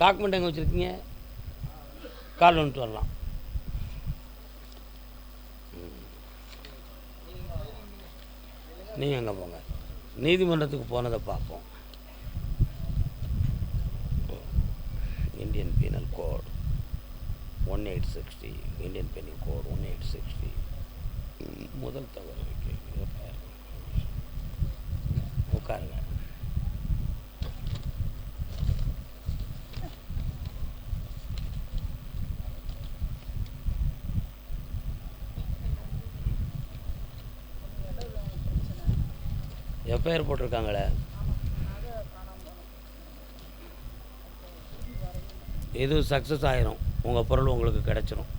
Document எங்கே வச்சுருக்கீங்க? கால் வந்துட்டு வரலாம். நீங்கள் எங்கே போங்க, நீதிமன்றத்துக்கு போனதை பார்ப்போம். Indian penal code 1860, Indian penal code 1860. முதல் தவறு உட்காருங்க. எஃப்ஐஆர் போட்டிருக்காங்களே, இது சக்ஸஸ் ஆயிரும், உங்கள் பொருள் உங்களுக்கு கிடச்சிரும்.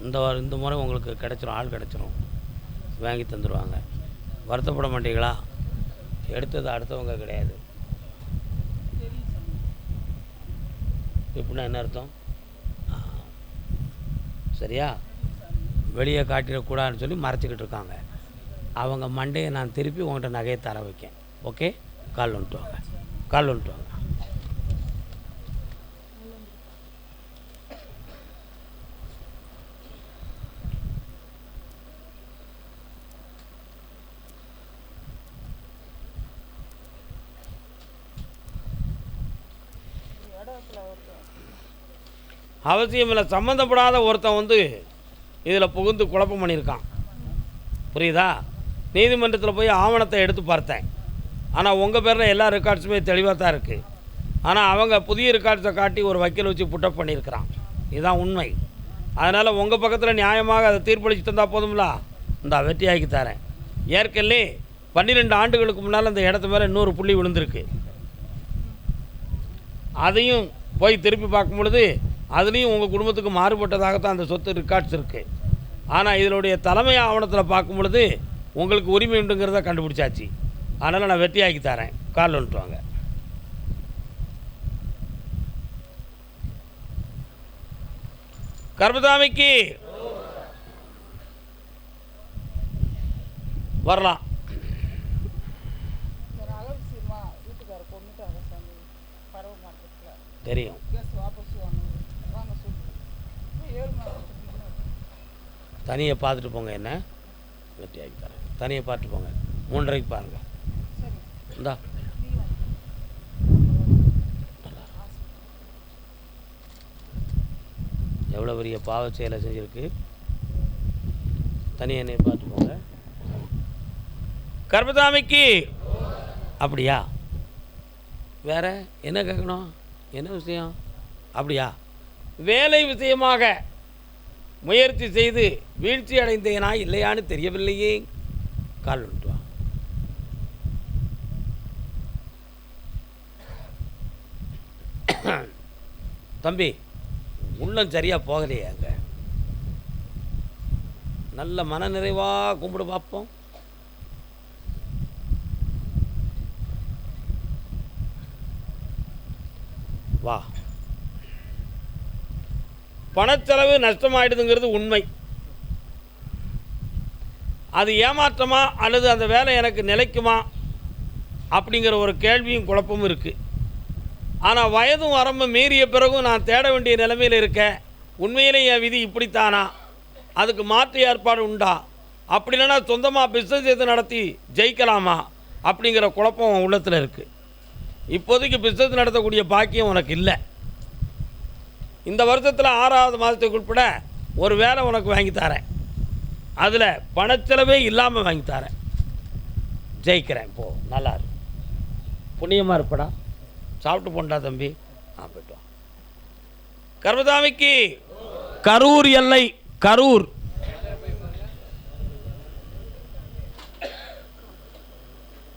இந்த முறை உங்களுக்கு கிடச்சிரும், ஆள் கிடச்சிரும், வாங்கி தந்துடுவாங்க. வருத்தப்பட மாட்டீங்களா? எடுத்தது அடுத்தவங்க கிடையாது. இப்படின்னா என்ன அர்த்தம்? சரியா? வெளியே காட்டிடக்கூடாதுன்னு சொல்லி மறைச்சிக்கிட்டு இருக்காங்க. அவங்க மண்டையை நான் திருப்பி உங்கள்கிட்ட நகையை தர வைக்கேன். ஓகே, கால் வந்துட்டு வாங்க, கால் வந்துட்டு வாங்க. அவசியம் இல்லை, சம்மந்தப்படாத ஒருத்தன் இதில் புகுந்து குழப்பம் பண்ணியிருக்கான். புரியுதா? நீதிமன்றத்தில் போய் ஆவணத்தை எடுத்து பார்த்தேன். ஆனால் உங்கள் பேரில் எல்லா ரெக்கார்ட்ஸுமே தெளிவாக தான் இருக்குது. ஆனால் அவங்க புதிய ரெக்கார்ட்ஸை காட்டி ஒரு வக்கீல் வச்சு புட்டப் பண்ணியிருக்கிறான். இதுதான் உண்மை. அதனால் உங்கள் பக்கத்தில் நியாயமாக அதை தீர்ப்பளிச்சு தந்தால் போதும்ல, இந்த வெற்றியாக்கி தரேன். ஏற்கனவே 12 ஆண்டுகளுக்கு முன்னால் அந்த இடத்து மேலே இன்னொரு புள்ளி விழுந்திருக்கு. அதையும் போய் திருப்பி பார்க்கும் பொழுது அதுலேயும் உங்கள் குடும்பத்துக்கு மாறுபட்டதாகத்தான் அந்த சொத்து ரெக்கார்ட்ஸ் இருக்குது. ஆனால் இதனுடைய தலைமை ஆவணத்தில் பார்க்கும் பொழுது உங்களுக்கு உரிமை உண்டுங்கிறத கண்டுபிடிச்சாச்சு. அதனால் நான் வெற்றியாக்கி தரேன். கால் வந்துட்டு வாங்க. கர்மசாமிக்கு வரலாம். தெரியும். தனியை பார்த்துட்டு போங்க, என்ன வெட்டியாக்கி தரேன். தனியை பார்த்துட்டு போங்க, 3:30க்கு பாருங்கள். இந்தா எவ்வளோ பெரிய பாவ செயலை செஞ்சுருக்கு. தனியை என்னை பார்த்து போங்க. கர்மசாமிக்கு அப்படியா? வேற என்ன கேட்கணும்? என்ன விஷயம்? அப்படியா? வேலை விஷயமாக முயற்சி செய்து வீழ்ச்சி அடைந்தேனா இல்லையான்னு தெரியவில்லையே. கால் வந்துட்டு வா. தம்பி, உள்ளம் சரியாக போகலையே. அங்கே நல்ல மன நிறைவாக கும்பிடு பார்ப்போம். வா. பணச்செலவு நஷ்டமாயிடுதுங்கிறது உண்மை. அது ஏமாற்றமா அல்லது அந்த வேலை எனக்கு நிலைக்குமா அப்படிங்கிற ஒரு கேள்வியும் குழப்பமும் இருக்குது. ஆனால் வயதும் வரம்பு மீறிய பிறகும் நான் தேட வேண்டிய நிலைமையில் இருக்கேன். உண்மையிலே என் விதி இப்படித்தானா? அதுக்கு மாற்று ஏற்பாடு உண்டா? அப்படி இல்லைன்னா சொந்தமாக பிஸ்னஸ் எது நடத்தி ஜெயிக்கலாமா அப்படிங்கிற குழப்பம் உள்ளத்தில் இருக்குது. இப்போதைக்கு பிஸ்னஸ் நடத்தக்கூடிய பாக்கியம் உனக்கு இல்லை. இந்த வருஷத்தில் 6வது மாதத்துக்கு உட்பட ஒரு வேலை உனக்கு வாங்கி தரேன். அதில் பணச்செலவே இல்லாமல் வாங்கி தரேன். ஜெயிக்கிறேன். போ, நல்லா இருக்கு, புண்ணியமாக இருப்படா. சாப்பிட்டு போண்டா தம்பி. போய்ட்டு. கர்மசாமிக்கு கரூர் எல்லை, கரூர்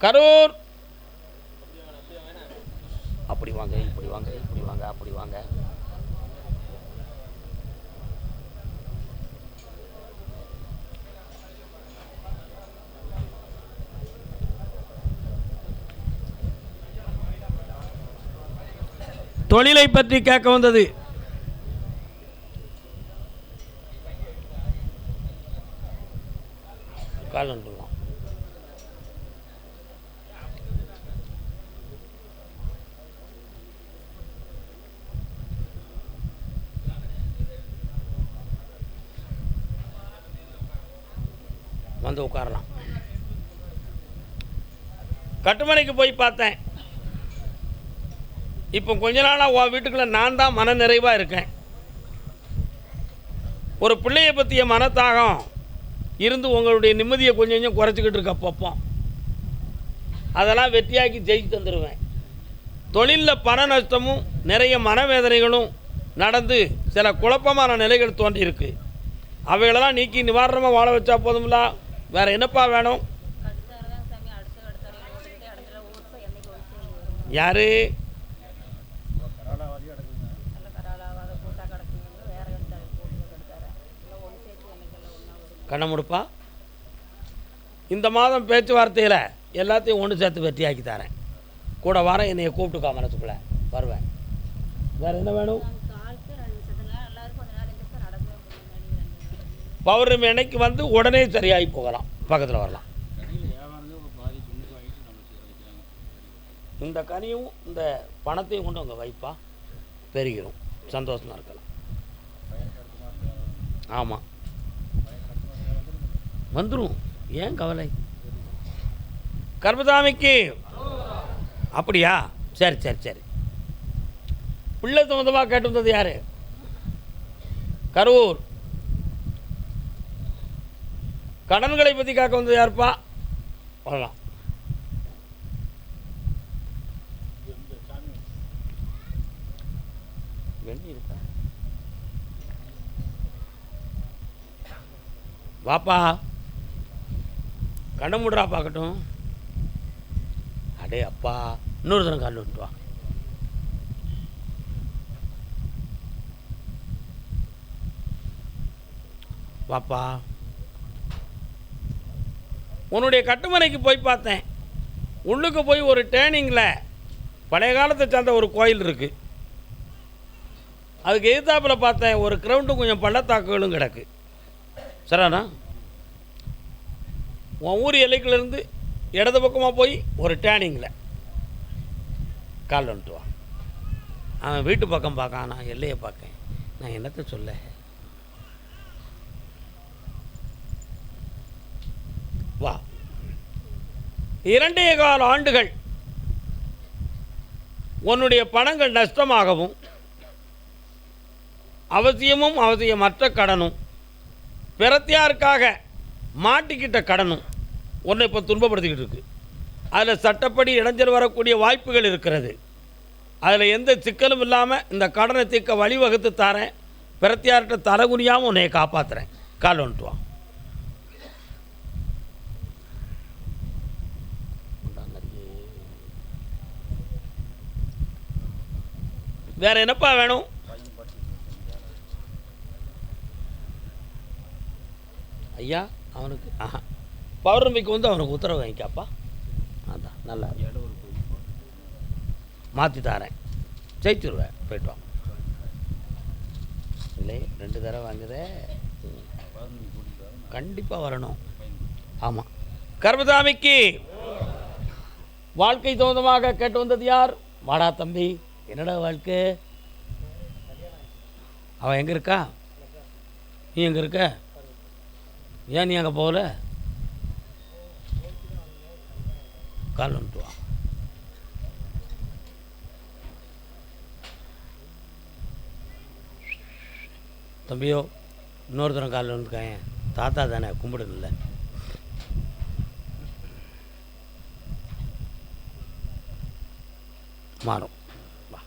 கரூர். அப்படி வாங்க, இப்படி வாங்க, இப்படி வாங்க, அப்படி வாங்க. தொழிலை பற்றி கேட்க வந்தது. கால் வந்துடலாம். வந்து உட்காரலாம். கட்டுமனைக்கு போய் பார்த்தேன். இப்போ கொஞ்ச நாளாக உன் வீட்டுக்குள்ளே நான் தான் மன நிறைவாக இருக்கேன். ஒரு பிள்ளையை பற்றிய மனத்தாகம் இருந்து உங்களுடைய நிம்மதியை கொஞ்சம் கொஞ்சம் குறைச்சிக்கிட்டு இருக்க அப்பப்போ அதெல்லாம் வெற்றியாக்கி ஜெயிச்சு தந்துடுவேன். தொழிலில் பண நஷ்டமும் நிறைய மனவேதனைகளும் நடந்து சில குழப்பமான நிலைகள் தோன்றியிருக்கு. அவைகளெல்லாம் நீக்கி நிவாரணமாக வாழ வச்சா போதும்ல, வேறு என்னப்பா வேணும்? யார்? கண்ண முடுப்பா. இந்த மாதம் பேச்சுவார்த்தையில் எல்லாத்தையும் ஒன்று சேர்த்து வெற்றியாக்கி தரேன். கூட வர என்னையை கூப்பிட்டுக்கா, மனசுக்குள்ளே வருவேன். வேறு என்ன வேணும்? பௌர்ணமி அன்னைக்கு வந்து உடனே சரியாகி போகலாம், பக்கத்தில் வரலாம். இந்த கனியும் இந்த பணத்தையும் கொண்டு அங்கே வைப்பா, பெருகிடும், சந்தோஷமாக இருக்கலாம். ஆமாம், வந்துடும், ஏன் கவலை? கர்மசாமிக்கு அப்படியா? சரி சரி சரி. பிள்ளை சம்மந்தமாக கேட்டு வந்தது யார்? கரூர். கடன்களை பற்றி காக்க வந்தது யாருப்பா? வரலாம். வாப்பா, கண்ண முடுறா பார்க்கட்டும். அடே அப்பா, இன்னொரு தினம் காலில் விட்டு வா. வாப்பா, உன்னுடைய கட்டுமனைக்கு போய் பார்த்தேன். உள்ளுக்கு போய் ஒரு டேர்னிங்கில் பழைய காலத்தை சேர்ந்த ஒரு கோயில் இருக்குது. அதுக்கு எதிர்த்தாப்பில் பார்த்தேன் ஒரு கிரவுண்டும் கொஞ்சம் பள்ளத்தாக்குகளும் கிடக்கு. சரிண்ணா, உன் ஊர் எல்லைக்குலேருந்து இடது பக்கமாக போய் ஒரு டேர்னிங்கில் கால் வந்துட்டு வா. அவன் வீட்டு பக்கம் பார்க்கான், நான் எல்லையை பார்க்கேன். நான் என்னத்தை சொல்ல? வா. 2.25 ஆண்டுகள் உன்னுடைய பணங்கள் நஷ்டமாகவும் அவசியமற்ற கடனும் பிரத்தியாருக்காக மாட்டிக்கிட்ட கடனும் உன்னை இப்போ துன்பப்படுத்திக்கிட்டு இருக்கு. அதில் சட்டப்படி இடைஞ்சல் வரக்கூடிய வாய்ப்புகள் இருக்கிறது. அதில் எந்த சிக்கலும் இல்லாமல் இந்த கடனை தீர்க்க வழிவகுத்து தரேன். பிரத்தியார்கிட்ட தலைகுனியாமல் உன்னை காப்பாற்றுறேன். கால் வந்துட்டு வா. வேற என்னப்பா வேணும்? ஐயா, அவனுக்கு பௌர்ணமிக்கு வந்து அவனுக்கு உத்தரவு வாங்கிக்காப்பா. அதான் நல்லா மாற்றி தரேன், ஜெயிச்சுருவேன். போய்ட்டு வா. இல்லை, 2 தடவை வாங்குதே, கண்டிப்பாக வரணும். ஆமாம். கர்மசாமிக்கு வாழ்க்கை சம்பந்தமாக கேட்டு வந்தது யார்? வாடா தம்பி, என்னடா வாழ்க்கை? அவன் எங்கே இருக்கா? நீ எங்கே இருக்க? ஏன் நீ அங்கே போகல? கால் வந்துட்டு வா. தம்பியோ, இன்னொருத்தரம் காலில் வந்துருக்காங்க. தாத்தா தானே, கும்பிடுங்கள்ல. மாறும். வா.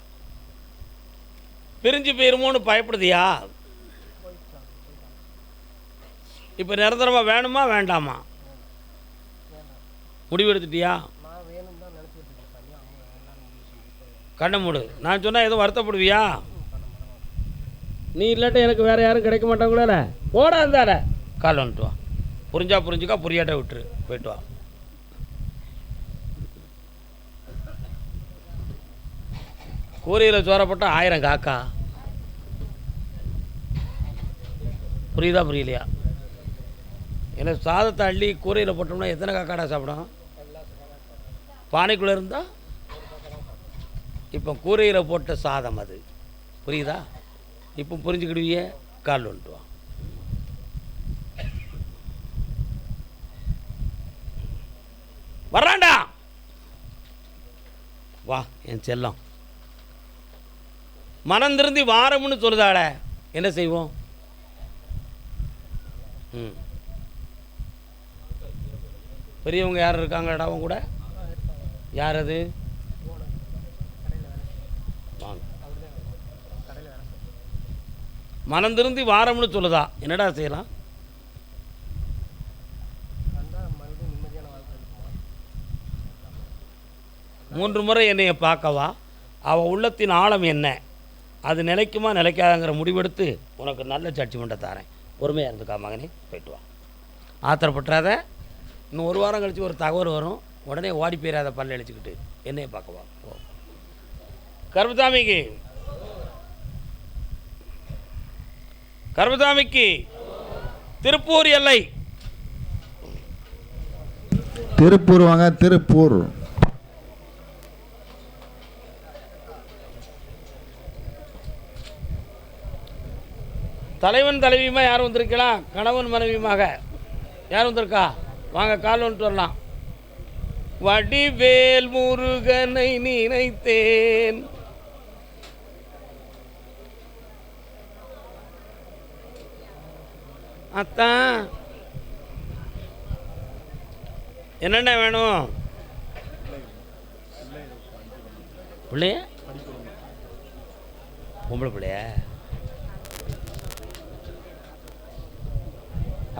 பிரிஞ்சு போயிருமோன்னு பயப்படுதியா? இப்போ நிரந்தரமாக வேணுமா வேண்டாமா? முடிவு எடுத்துட்டியா? கண்ண மூடு. நான் சொன்னால் எதுவும் வருத்தப்படுவியா? நீ இல்லாட்ட எனக்கு வேறு யாரும் கிடைக்க மாட்டாங்களே. போடா இருந்தாட. கால் வந்துட்டு வா. புரிஞ்சா புரிஞ்சுக்கா, புரியாட்ட விட்டுரு. போயிட்டு வா. கூரையில் சோறப்பட்ட 1000 காக்கா. புரியுதா புரியலையா? ஏன்னா சாதத்தை அள்ளி கூரையில் போட்டோம்னா எத்தனை காக்காடா சாப்பிடும்? பானைக்குள்ளே இருந்தால் இப்போ கூரையில் போட்ட சாதம் அது. புரியுதா? இப்போ புரிஞ்சுக்கிடுவியே. கால் வந்துட்டு வா. வா என் செல்லம். மனம் திருந்தி வாரம்னு சொல்லுதாள, என்ன செய்வோம்? பெரியவங்க யார் இருக்காங்கடா அவங்க கூட? யார் அது? வாங்க. மனம் திருந்தி வாரம்னு சொல்லுதா, என்னடா செய்யலாம்? மூன்று முறை என்னைய பார்க்கவா? அவள் உள்ளத்தின் ஆழம் என்ன, அது நிலைக்குமா நிலைக்காதங்கிற முடிவெடுத்து உனக்கு நல்ல ஜட்ஜ்மெண்ட்டை தரேன். பொறுமையாக இருந்துக்கா மகனே, போய்ட்டு வா. ஆத்திரப்பட்டுறாத. இன்னும் ஒரு வாரம் கழித்து ஒரு தகவல் வரும், உடனே ஓடி போயிடாத பல்ல அழிச்சுக்கிட்டு என்னைய பார்க்கவா. ஓ கருப்பசாமிக்கு திருப்பூர் எல்லை. திருப்பூர் வாங்க. திருப்பூர் தலைவன் தலைவியுமா யார் வந்திருக்கலாம்? கணவன் மனைவியுமாக யார் வந்திருக்கா? வாங்க, கால் வந்துட்டு வரலாம். வடிவேல் முருகனை நினைத்தேன், அத்தான் என்னென்ன வேணும்? பிள்ளைய பொம்பளை பிள்ளைய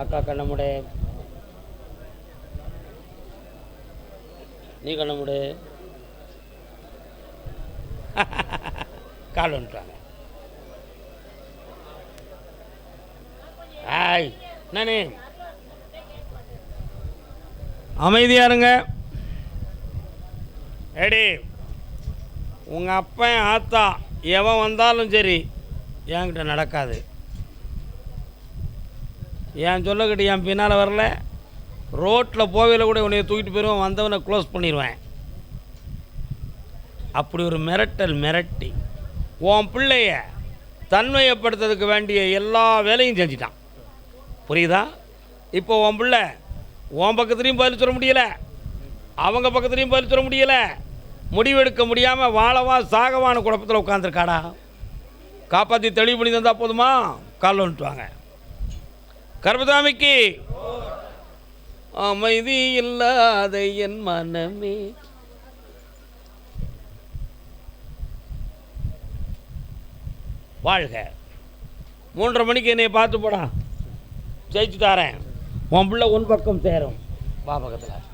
அக்கா கண்ணமுடு, நீ கண்ணமுடு. கால் வந்துட்டாங்க. ஆய் நானே அமைதியாக இருங்க. ஏடி, உங்கள் அப்பன் ஆத்தா எவன் வந்தாலும் சரி என்கிட்ட நடக்காது. என் சொல்லக்கிட்டு என் பின்னால் வரல, ரோட்டில் போவையில் கூட உன்னைய தூக்கிட்டு போயிடுவேன், வந்தவனை க்ளோஸ் பண்ணிடுவேன். அப்படி ஒரு மிரட்டல் மிரட்டி உன் பிள்ளைய தன்மையப்படுத்துறதுக்கு வேண்டிய எல்லா வேலையும் செஞ்சிட்டான். புரியுதா? இப்போ உன் பிள்ளை உன் பக்கத்துலேயும் பதில் சொல்ல முடியலை, அவங்க பக்கத்துலேயும் பதில் சொல்ல முடியலை, முடிவெடுக்க முடியாமல் வாழவா சாகவான குழப்பத்தில் உட்காந்துருக்காடா. காப்பாற்றி தெளிவு பண்ணி தந்தால் போதுமா? கால் வந்துட்டு வாங்க. கருப்பசாமிக்கு அமைதி இல்லாத என் மனமே, வாழ்க. 3:30 மணிக்கு என்னை பார்த்து போடா, ஜெயிச்சு தாரேன். உன் பிள்ளை உன் பக்கம் சேரும். வா பக்கத்தில்.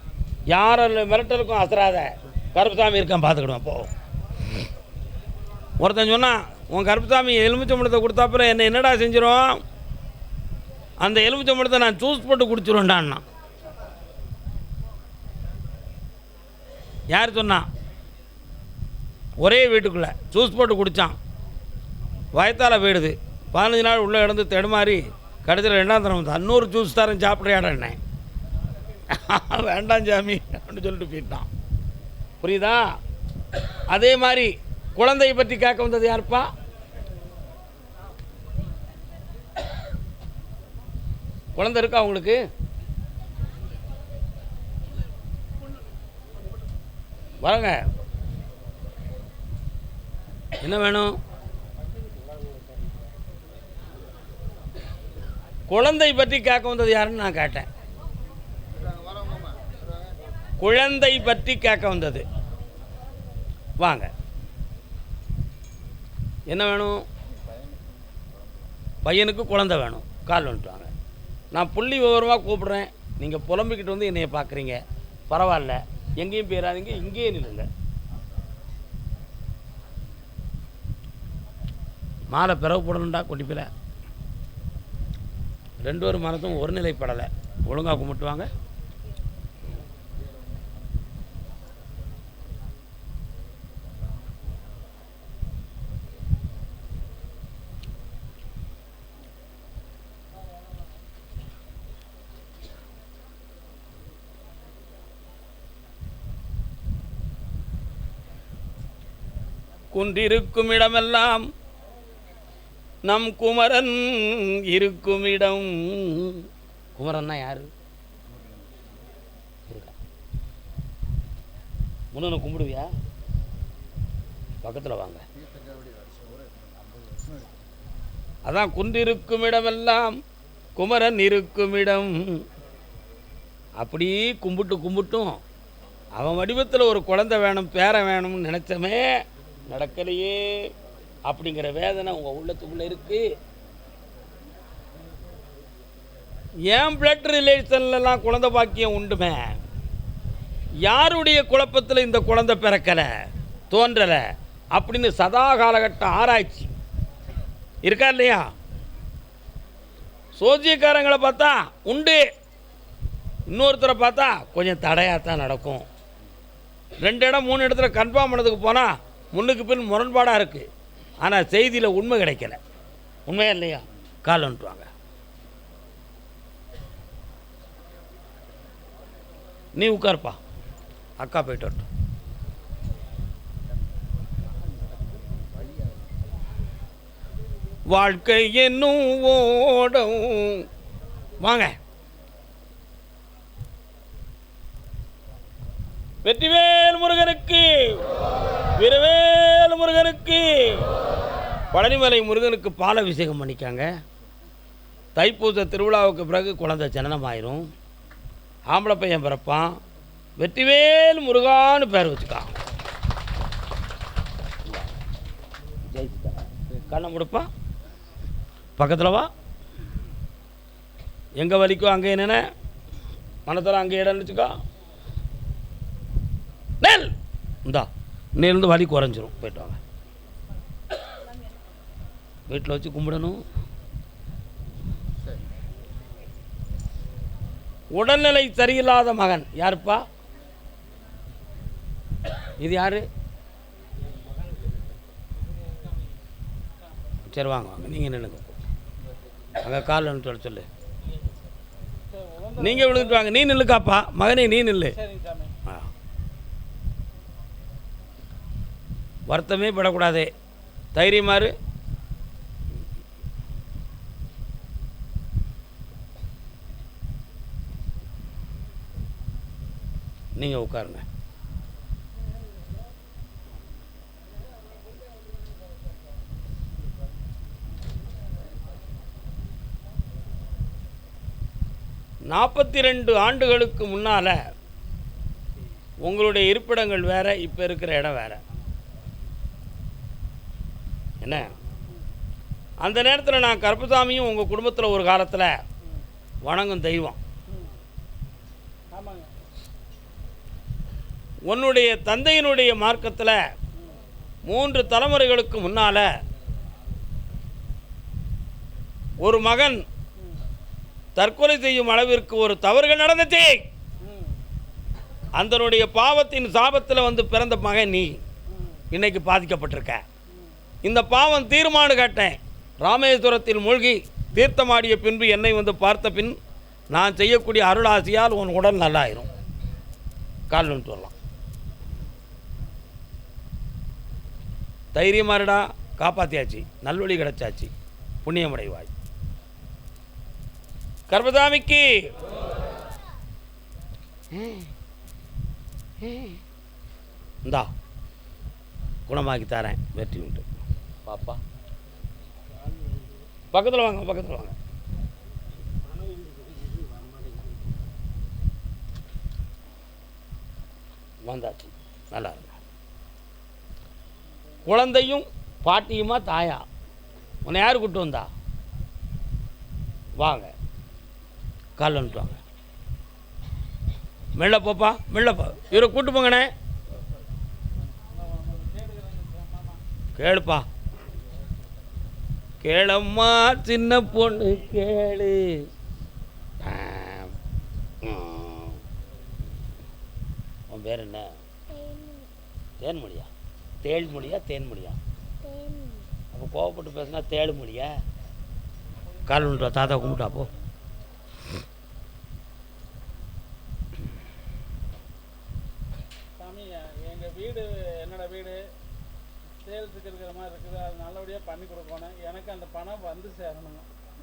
யாரும் மிரட்டலுக்கும் அசராத, கருப்பசாமி இருக்கான் பார்த்துக்கிடுவேன். போ. ஒருத்தன் சொன்னான், உன் கருப்பசாமி எலுமிச்சம்பழத்தை கொடுத்தாப்புல என்னை என்னடா செஞ்சிடும்? அந்த எலுமிச்சம்பழத்தை நான் ஜூஸ் போட்டு குடிச்சிருவேன்டான்னா. யார் சொன்னான்? ஒரே வீட்டுக்குள்ளே ஜூஸ் போட்டு குடித்தான், வயத்தால் போயிடுது. 15 நாள் உள்ளே இடந்து தடுமாறி கடைசியில் 2ஆம் தரம் வந்து இன்னொரு ஜூஸ் தரேன் சாப்பிட்றியாடன்னே. வேண்டாம் சாமி அப்படின்னு சொல்லிட்டு போயிட்டான். புரியுதா? அதே மாதிரி குழந்தையை பற்றி கேட்க வந்தது யாருப்பா? குழந்தை இருக்கா உங்களுக்கு? வரங்க, என்ன வேணும்? குழந்தை பற்றி கேட்க வந்தது யாருன்னு நான் கேட்டேன். குழந்தை பற்றி கேட்க வந்தது. வாங்க, என்ன வேணும்? பையனுக்கு குழந்தை வேணும். கால் வந்துட்டு வாங்க. நான் புள்ளி விவரமாக கூப்பிட்றேன், நீங்கள் புலம்பிக்கிட்டு வந்து என்னைய பார்க்குறீங்க. பரவாயில்ல, எங்கேயும் போயிடாதீங்க, இங்கேயே நில்லுங்க. மாலை பிறகு போடணுண்டா கொட்டிப்பில். 2 பேரும் மனதும் ஒரு நிலைப்படலை. ஒழுங்காக கும்பிட்டுவாங்க. குன்றிருக்கும் இடமெல்லாம் நம் குமரன் இருக்கும் இடம். குமரன்னா யாரு? முன்னே கும்பிடுவியா? பக்கத்தில் வாங்க. அதான் குன்றிருக்கும் இடமெல்லாம் குமரன் இருக்கும் இடம். அப்படி கும்பிட்டும் அவன் வடிவத்தில் ஒரு குழந்தை வேணும், பேரன் வேணும்னு நினச்சமே நடக்கலையே அப்படிங்கிற வேதனை உங்கள் உள்ளத்துக்குள்ளே இருக்குது. ஏன் பிளட் ரிலேஷன்லாம் குழந்தை பாக்கியம் உண்டுமே, யாருடைய குழப்பத்தில் இந்த குழந்தை பிறக்கலை தோன்றலை அப்படின்னு சதா காலகட்ட ஆராய்ச்சி இருக்கா இல்லையா? சோசியக்காரங்களை பார்த்தா உண்டு, இன்னொருத்தரை பார்த்தா கொஞ்சம் தடையாக தான் நடக்கும். 2 இடம் 3 இடத்துல கன்ஃபார்ம் பண்ணதுக்கு போனால் முன்னுக்கு பின் முரண்பாடாக இருக்குது. ஆனால் செய்தியில் உண்மை கிடைக்கல. உண்மையா இல்லையா? கால் வந்துட்டுவாங்க. நீ உட்கார்ப்பா, அக்கா போயிட்டு வரட்டும். வாழ்க்கை என்னும் ஓடும். வாங்க. வெற்றிவேல் முருகனுக்கு, வீரவேல் முருகனுக்கு. பழனிமலை முருகனுக்கு பால் அபிஷேகம் பண்ணிக்காங்க. தைப்பூச திருவிழாவுக்கு பிறகு குழந்தை ஜனனமாயிரும். ஆம்பளை பையன் பிறப்பான். வெற்றிவேல் முருகான்னு பேர் வச்சுக்கான். கண்ணை முடுப்பா, பக்கத்தில் வா. எங்கே வலிக்கும் அங்கே என்னென்ன மனத்தில் அங்கே இடம் வச்சுக்கா. நெல் இந்தா இன்னிலிருந்து வலி குறைஞ்சிரும். போயிட்டு வாங்க. வீட்டில் வச்சு கும்பிடணும். உடல்நிலை சரியில்லாத மகன் யாருப்பா? இது யாரு? சரி வாங்க வாங்க, நீங்கள் நின்றுங்க. அங்கே கால் சொல்ல சொல்லு. நீங்கள் விழுந்துட்டு வாங்க. நீ நில்லுக்காப்பா மகனே, நீ நில்லு. வருத்தமே படக்கூடாது, தைரியமாறு. நீங்கள் உட்காருங்க. நாற்பத்தி 2 ஆண்டுகளுக்கு முன்னால் உங்களுடைய இருப்பிடங்கள் வேறு, இப்போ இருக்கிற இடம் வேறு. என்ன அந்த நேரத்தில் நான் கருப்பசாமியும் உங்கள் குடும்பத்தில் ஒரு காலத்தில் வணங்கும் தெய்வம். உன்னுடைய தந்தையினுடைய மார்க்கத்தில் 3 தலைமுறைகளுக்கு முன்னால் ஒரு மகன் தற்கொலை செய்யும் அளவிற்கு ஒரு தவறுகள் நடந்துச்சு. அதனுடைய பாவத்தின் சாபத்தில் வந்து பிறந்த மகன் நீ இன்னைக்கு பாதிக்கப்பட்டிருக்க. இந்த பாவம் தீர்மானு கேட்டேன். ராமேஸ்வரத்தில் மூழ்கி தீர்த்தமாடிய பின்பு என்னை வந்து பார்த்த பின் நான் செய்யக்கூடிய அருளாசியால் உன் உடல் நல்லாயிரும். கால் வந்துட்டு வரலாம். தைரியமாருடா, காப்பாற்றியாச்சு, நல்வழி கிடச்சாச்சு, புண்ணியமடைவாய். கர்பசாமிக்கு இந்தா குணமாக்கி தரேன். வெற்றி உண்டு பாப்பா. பக்கத்தில் வாங்க, பக்கத்தில் வாங்க. வந்தாச்சு, நல்லா இருக்கு. குழந்தையும் பாட்டியுமா தாயா? உன்னை யார் கூப்பிட்டு வந்தா? வாங்க, கால் வந்துட்டு வாங்க. மெல்ல போப்பா, மெல்ல போ. இவரை கூப்பிட்டு போங்கண்ணே. கேளுப்பா, கேளம்மா சின்ன பொண்ணு கேளு. உன் பேர் என்ன? தேன்மொழியா? தேள்மொழியா தேன்மொழியா? அப்போ கோவப்பட்டு பேசுனா தேளுமொழியா? கால் வந்துட்டு தாத்தா கும்பிட்டா போ. சாமி, எங்கள் வீடு என்னோட வீடு சேல்ஸுக்கு இருக்கிற மாதிரி இருக்குது. அது நல்லபடியாக பண்ணி கொடுக்கணும். எனக்கு அந்த பணம் வந்து சேரணுங்க.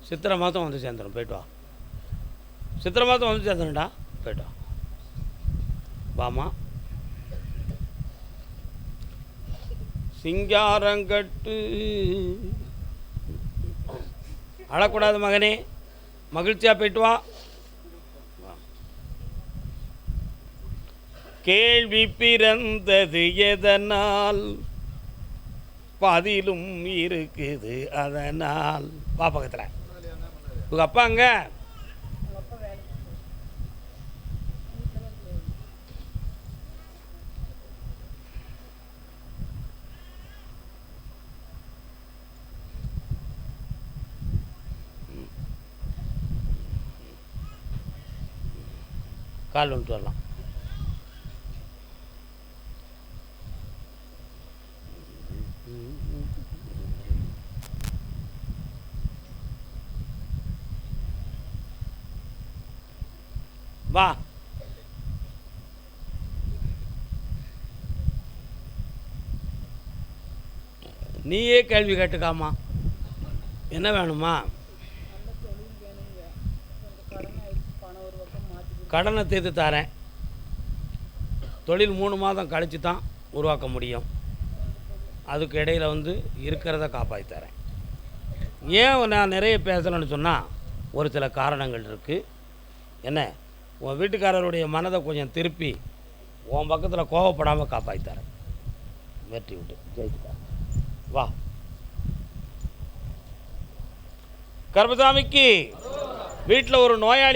சித்திரை மாதம் வந்து சேர்ந்துடும். போய்ட்டு வா. சித்திரை மாதம் வந்து சேர்ந்துடும்டா. போய்ட்டு வா. வாமா. சிங்காரங்கட்டு. அழக்கூடாது மகனே, மகிழ்ச்சியாக போயிட்டு வா. கேள்வி பிறந்தது எதனால், பதிலும் இருக்குது அதனால். வா பக்கத்தில். உங்கள் அப்பா அங்கே கால் வந்துட்டு வரலாம். வா. நீயே கேள்வி கேட்டுக்காமா. என்ன வேணுமா? கடனை தீர்த்து தரேன். தொழில் 3 மாதம் கழித்து தான் உருவாக்க முடியும். அதுக்கு இடையில் இருக்கிறத காப்பாற்றி தரேன். ஏன் நான் நிறைய பேசலைன்னு சொன்னால் ஒரு சில காரணங்கள் இருக்குது. என்ன, உன் வீட்டுக்காரருடைய மனதை கொஞ்சம் திருப்பி உன் பக்கத்தில் கோவப்படாமல் காப்பாற்றி தரேன். வெற்றி விட்டு ஜெயிச்சுட்டார். வா. கருப்பசாமிக்கு வீட்டில் ஒரு நோயாளி